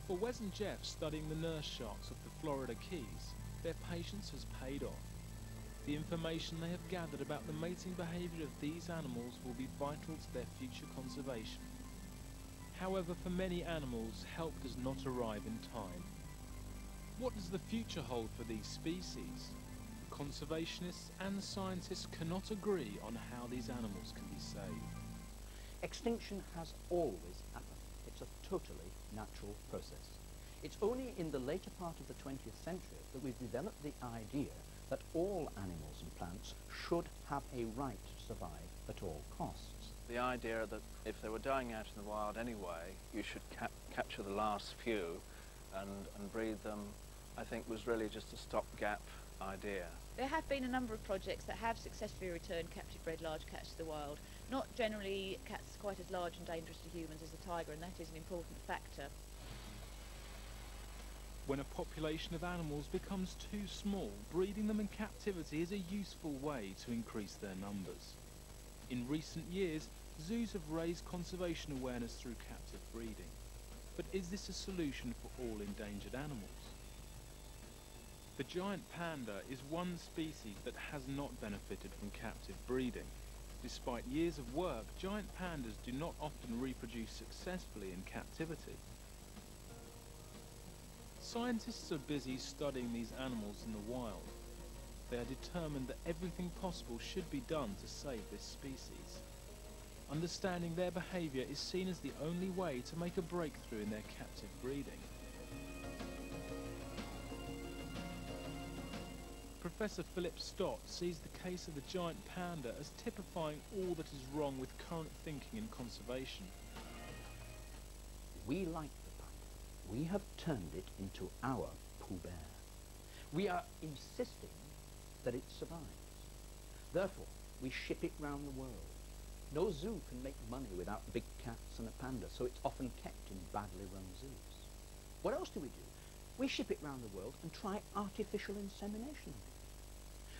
For Wes and Jeff studying the nurse sharks of the Florida Keys, their patience has paid off. The information they have gathered about the mating behaviour of these animals will be vital to their future conservation. However, for many animals, help does not arrive in time. What does the future hold for these species? Conservationists and scientists cannot agree on how these animals can be saved. Extinction has always happened. It's a totally natural process. It's only in the later part of the 20th century that we've developed the idea that all animals and plants should have a right to survive at all costs. The idea that if they were dying out in the wild anyway, you should capture the last few and breed them, I think was really just a stopgap idea. There have been a number of projects that have successfully returned captive bred large cats to the wild. Not generally cats quite as large and dangerous to humans as the tiger, and that is an important factor. When a population of animals becomes too small, breeding them in captivity is a useful way to increase their numbers. In recent years, zoos have raised conservation awareness through captive breeding. But is this a solution for all endangered animals? The giant panda is one species that has not benefited from captive breeding. Despite years of work, giant pandas do not often reproduce successfully in captivity. Scientists are busy studying these animals in the wild. They are determined that everything possible should be done to save this species. Understanding their behaviour is seen as the only way to make a breakthrough in their captive breeding. Professor Philip Stott sees the case of the giant panda as typifying all that is wrong with current thinking in conservation. We like the panda. We have turned it into our Pooh Bear. We are insisting that it survives. Therefore, we ship it round the world. No zoo can make money without big cats and a panda, so it's often kept in badly run zoos. What else do? We ship it round the world and try artificial insemination of it.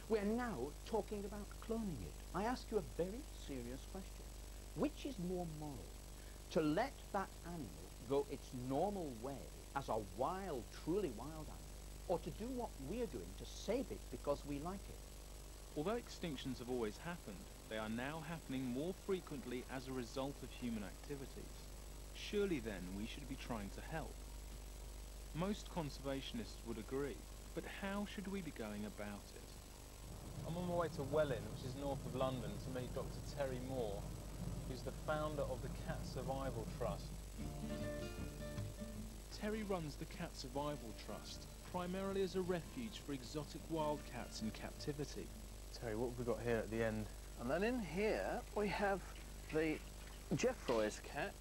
We're now talking about cloning it. I ask you a very serious question. Which is more moral? To let that animal go its normal way as a wild, truly wild animal, or to do what we're doing to save it because we like it? Although extinctions have always happened, they are now happening more frequently as a result of human activities. Surely then we should be trying to help. Most conservationists would agree, but how should we be going about it? I'm on my way to Welwyn, which is north of London, to meet Dr. Terry Moore, who's the founder of the Cat Survival Trust. Terry runs the Cat Survival Trust, primarily as a refuge for exotic wildcats in captivity. Terry, what have we got here at the end? And then in here we have the Geoffroy's cat.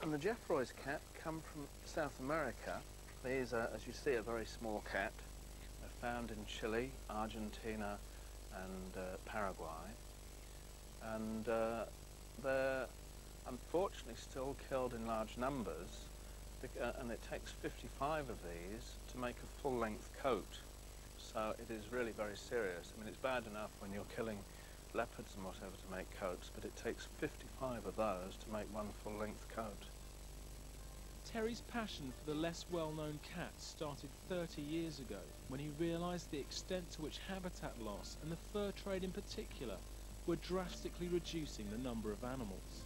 And the Geoffroy's cat come from South America. These are, as you see, a very small cat. They're found in Chile, Argentina and Paraguay. And they're unfortunately still killed in large numbers, and it takes 55 of these to make a full-length coat. So it is really very serious. I mean, it's bad enough when you're killing leopards and whatever to make coats, but it takes 55 of those to make one full-length coat. Terry's passion for the less well-known cats started 30 years ago, when he realised the extent to which habitat loss, and the fur trade in particular, were drastically reducing the number of animals.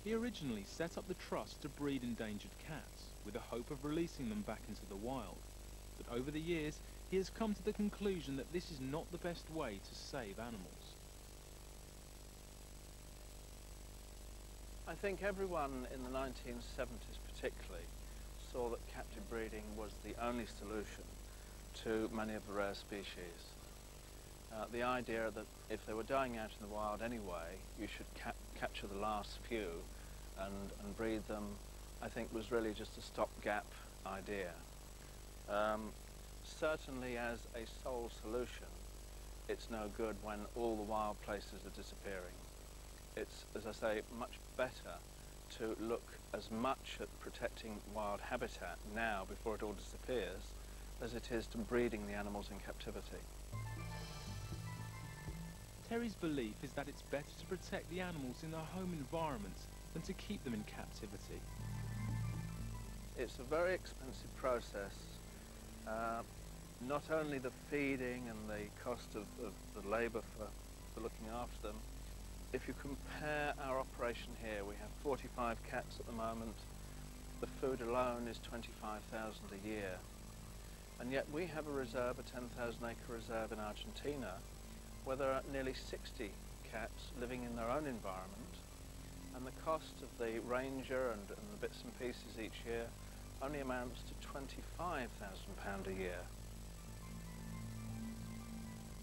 He originally set up the trust to breed endangered cats, with the hope of releasing them back into the wild. But over the years, he has come to the conclusion that this is not the best way to save animals. I think everyone in the 1970s particularly saw that captive breeding was the only solution to many of the rare species. The idea that if they were dying out in the wild anyway, you should capture the last few and breed them, I think was really just a stopgap idea. Certainly as a sole solution, it's no good when all the wild places are disappearing. It's, as I say, much better to look as much at protecting wild habitat now before it all disappears as it is to breeding the animals in captivity. Terry's belief is that it's better to protect the animals in their home environments than to keep them in captivity. It's a very expensive process. Not only the feeding and the cost of the labour for looking after them. If you compare our operation here, we have 45 cats at the moment. The food alone is 25,000 a year. And yet we have a reserve, a 10,000 acre reserve in Argentina, where there are nearly 60 cats living in their own environment. And the cost of the ranger and the bits and pieces each year only amounts to £25,000 a year.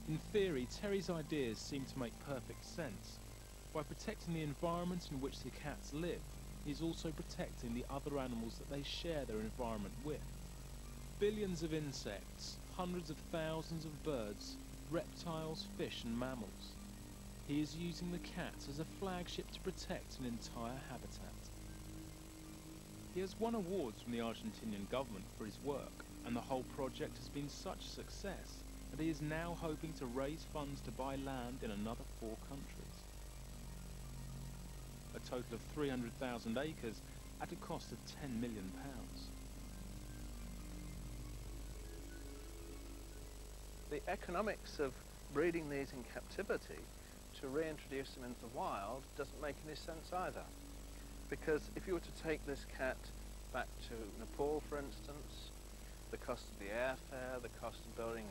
In theory, Terry's ideas seem to make perfect sense. By protecting the environment in which the cats live, he's also protecting the other animals that they share their environment with. Billions of insects, hundreds of thousands of birds, reptiles, fish and mammals. He is using the cats as a flagship to protect an entire habitat. He has won awards from the Argentinian government for his work, and the whole project has been such a success that he is now hoping to raise funds to buy land in another 4 countries. A total of 300,000 acres at a cost of £10 million. The economics of breeding these in captivity to reintroduce them into the wild doesn't make any sense either. Because if you were to take this cat back to Nepal, for instance, the cost of the airfare, the cost of building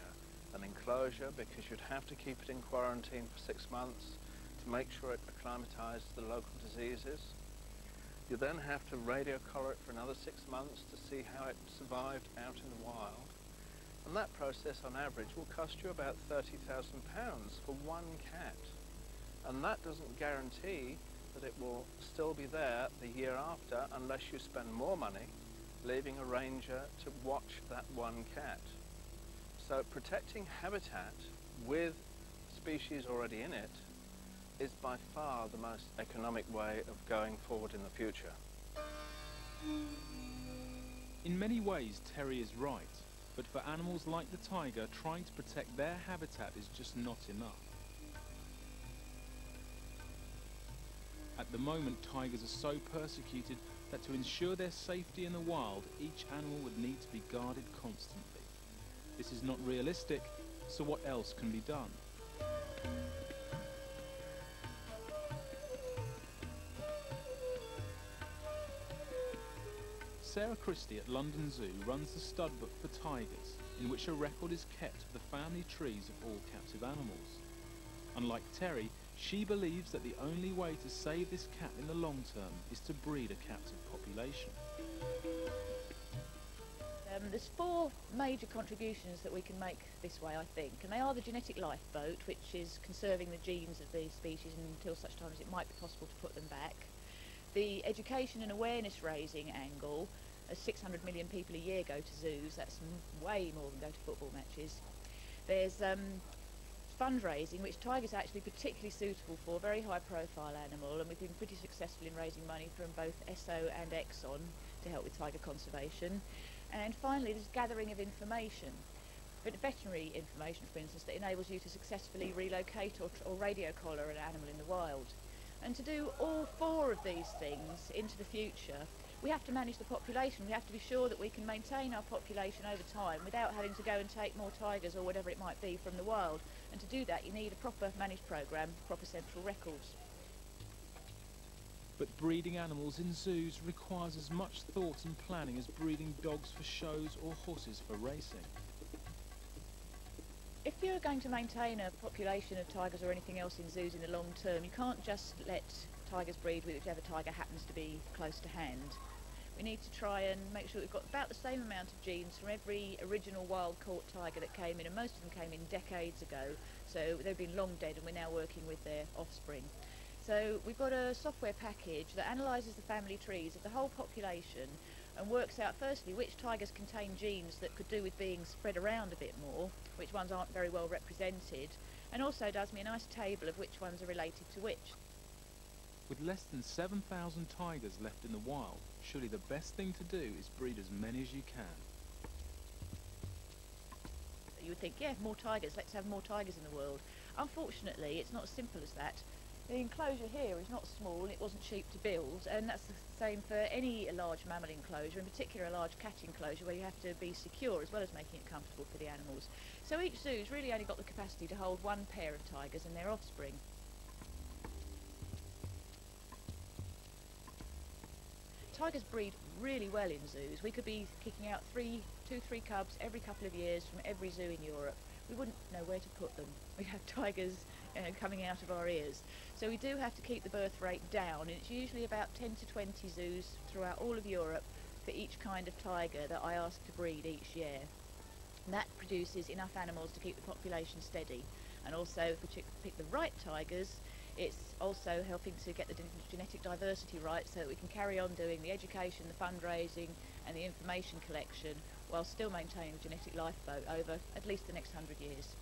an enclosure, because you'd have to keep it in quarantine for 6 months to make sure it acclimatized to the local diseases. You then have to radio collar it for another 6 months to see how it survived out in the wild. And that process on average will cost you about £30,000 for one cat. And that doesn't guarantee that it will still be there the year after unless you spend more money leaving a ranger to watch that one cat. So protecting habitat with species already in it is by far the most economic way of going forward in the future. In many ways, Terry is right, but for animals like the tiger, trying to protect their habitat is just not enough. At the moment, tigers are so persecuted that to ensure their safety in the wild, each animal would need to be guarded constantly. This is not realistic, so what else can be done? Sarah Christie at London Zoo runs the stud book for tigers, in which a record is kept of the family trees of all captive animals. Unlike Terry, she believes that the only way to save this cat in the long term is to breed a captive population. There's 4 major contributions that we can make this way, I think, and they are the genetic lifeboat, which is conserving the genes of the species until such time as it might be possible to put them back. The education and awareness raising angle, as 600 million people a year go to zoos, that's way more than go to football matches. There's fundraising, which tigers are actually particularly suitable for, very high profile animal, and we've been pretty successful in raising money from both ESSO and Exxon to help with tiger conservation. And finally, there's gathering of information, veterinary information, for instance, that enables you to successfully relocate or radio collar an animal in the wild. And to do all 4 of these things into the future, we have to manage the population. We have to be sure that we can maintain our population over time without having to go and take more tigers or whatever it might be from the wild. And to do that, you need a proper managed programme, proper central records. But breeding animals in zoos requires as much thought and planning as breeding dogs for shows or horses for racing. If you're going to maintain a population of tigers or anything else in zoos in the long term, you can't just let tigers breed with whichever tiger happens to be close to hand. We need to try and make sure we've got about the same amount of genes from every original wild-caught tiger that came in, and most of them came in decades ago, so they've been long dead and we're now working with their offspring. So we've got a software package that analyses the family trees of the whole population and works out firstly which tigers contain genes that could do with being spread around a bit more, which ones aren't very well represented, and also does me a nice table of which ones are related to which. With less than 7,000 tigers left in the wild, surely the best thing to do is breed as many as you can. You would think, yeah, more tigers, let's have more tigers in the world. Unfortunately, it's not as simple as that. The enclosure here is not small, it wasn't cheap to build, and that's the same for any large mammal enclosure, in particular a large cat enclosure where you have to be secure as well as making it comfortable for the animals. So each zoo's really only got the capacity to hold one pair of tigers and their offspring. Tigers breed really well in zoos. We could be kicking out 2-3 cubs every couple of years from every zoo in Europe. We wouldn't know where to put them. We have tigers coming out of our ears. So we do have to keep the birth rate down, and it's usually about 10 to 20 zoos throughout all of Europe for each kind of tiger that I ask to breed each year. And that produces enough animals to keep the population steady. And also, if we pick the right tigers, it's also helping to get the genetic diversity right so that we can carry on doing the education, the fundraising and the information collection while still maintaining the genetic lifeboat over at least the next 100 years.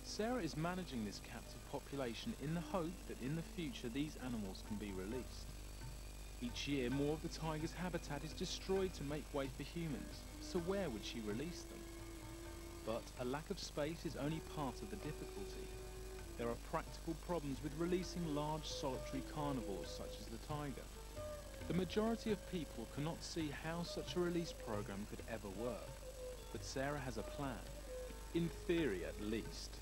Sarah is managing this captive population in the hope that in the future these animals can be released. Each year more of the tiger's habitat is destroyed to make way for humans, so where would she release them? But a lack of space is only part of the difficulty. There are practical problems with releasing large solitary carnivores such as the tiger. The majority of people cannot see how such a release program could ever work, but Sarah has a plan, in theory at least.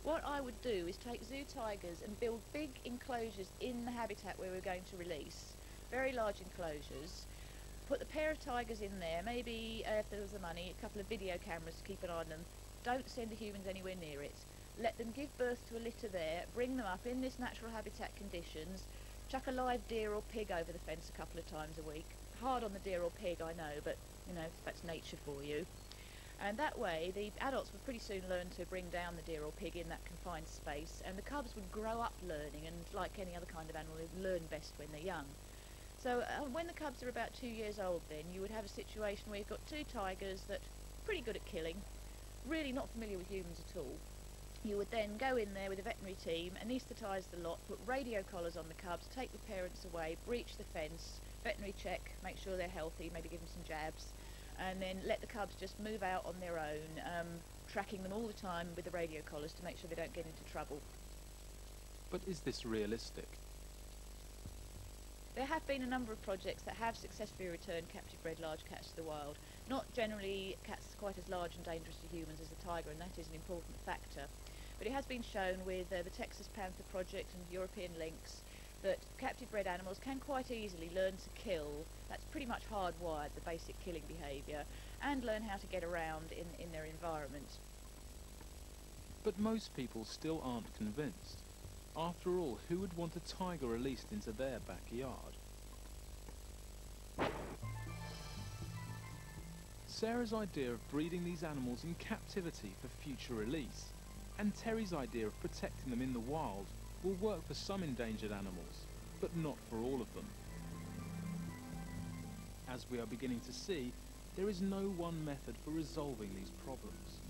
What I would do is take zoo tigers and build big enclosures in the habitat where we're going to release, very large enclosures, put the pair of tigers in there, maybe if there was the money, a couple of video cameras to keep an eye on them, don't send the humans anywhere near it. Let them give birth to a litter there, bring them up in this natural habitat conditions, chuck a live deer or pig over the fence a couple of times a week. Hard on the deer or pig, I know, but you know, that's nature for you. And that way the adults would pretty soon learn to bring down the deer or pig in that confined space, and the cubs would grow up learning, and like any other kind of animal, they learn best when they're young. So when the cubs are about 2 years old, then you would have a situation where you've got two tigers that are pretty good at killing, really not familiar with humans at all. You would then go in there with a veterinary team, anaesthetise the lot, put radio collars on the cubs, take the parents away, breach the fence, veterinary check, make sure they're healthy, maybe give them some jabs, and then let the cubs just move out on their own, tracking them all the time with the radio collars to make sure they don't get into trouble. But is this realistic? There have been a number of projects that have successfully returned captive bred large cats to the wild. Not generally cats quite as large and dangerous to humans as the tiger, and that is an important factor. But it has been shown with the Texas Panther project and European lynx that captive bred animals can quite easily learn to kill. That's pretty much hardwired, the basic killing behaviour, and learn how to get around in their environment. But most people still aren't convinced. After all, who would want a tiger released into their backyard? Sarah's idea of breeding these animals in captivity for future release, and Terry's idea of protecting them in the wild, will work for some endangered animals, but not for all of them. As we are beginning to see, there is no one method for resolving these problems.